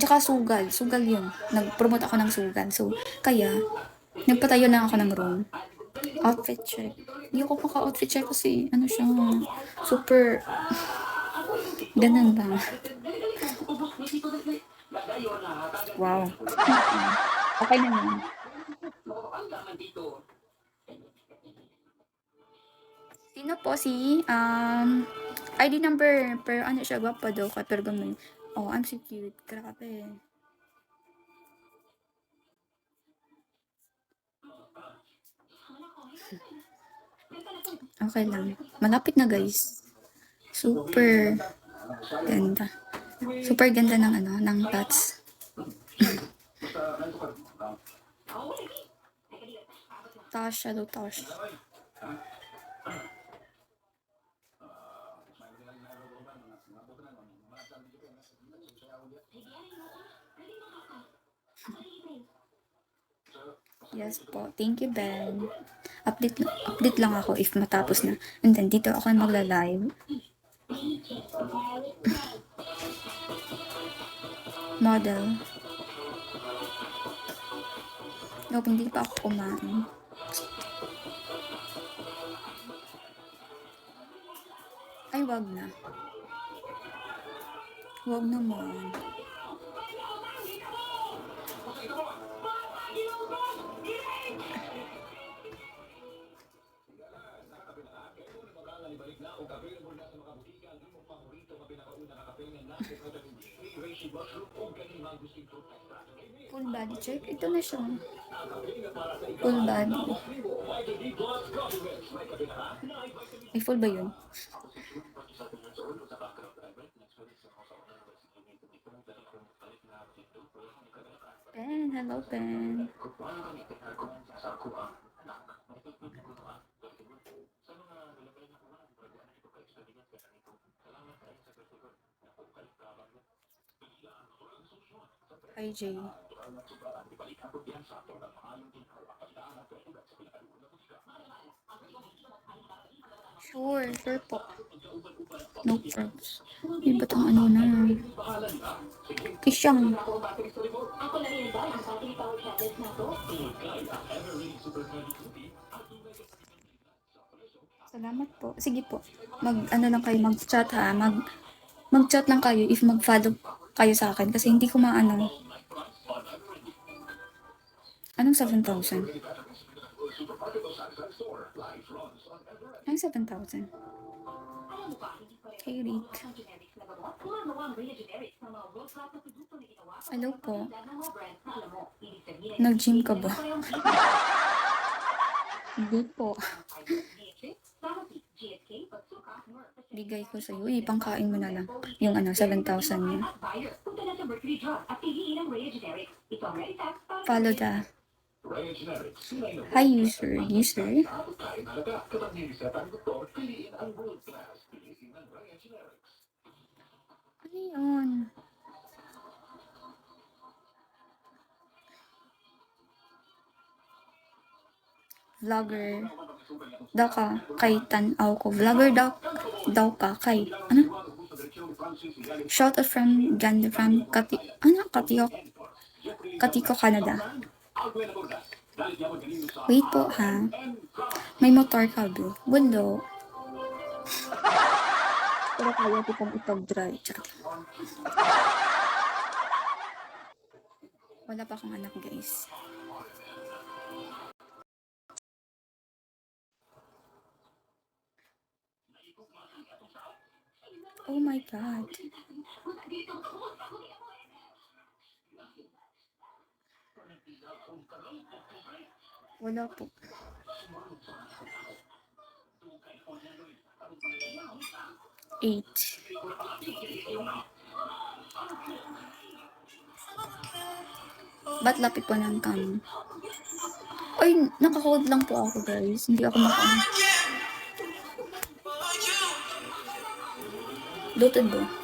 Tsaka sugal. Sugal yun. Nag-promote ako ng sugal. So, kaya, nagpatayo lang ako ng room. Outfit check. Hindi ako maka-outfit check kasi, ano siya, super, ganun lang. Wow. Okay na yun. Sino po si, ID number, pero ano siya, gwapo daw, pero ganun. Oh, I'm so cute. Grabe. Okay lang. Malapit na, guys. Super ganda. Super ganda ng ano, ng plots. Tosh, shadow tosh. Yes po. Thank you, Ben. Update lang ako if matapos na. And then, dito ako magla-live. Model. Nope, hindi pa ako kumain. Ay, wag na. Wag naman. Full body check. Ito na siya. Full body. Ay, full ba yun? Ben, hello, Ben. Hi, Jay. Sure po. No probs. Iba tong ano na. Kisyang. Salamat po. Sige po. Ano lang kayo, mag-chat ha. Mag-chat lang kayo if mag-follow kayo sa akin kasi hindi ko maano. Anong 7,000? Anong 7,000? Hey, Rick. Hello po. Nag-gym ka ba? Hindi po. Bigay ko sa'yo. Pangkain mo na lang. Yung 7,000 niya. Follow the. Hi, user. Ano yun? Vlogger daw ka kay tanaw ko. Vlogger daw ka kay ano? Shout out from Katiko, Canada. Wait po ha. May motor ka bro. Bulo. Pero kaya kitang ipag-drive. Wala pa akong anak, guys. Oh my God. Wala po. Eight. Ba't lapit po ng cam? Ay, naka-hold lang po ako, guys. Hindi ako maka... Dotted ba?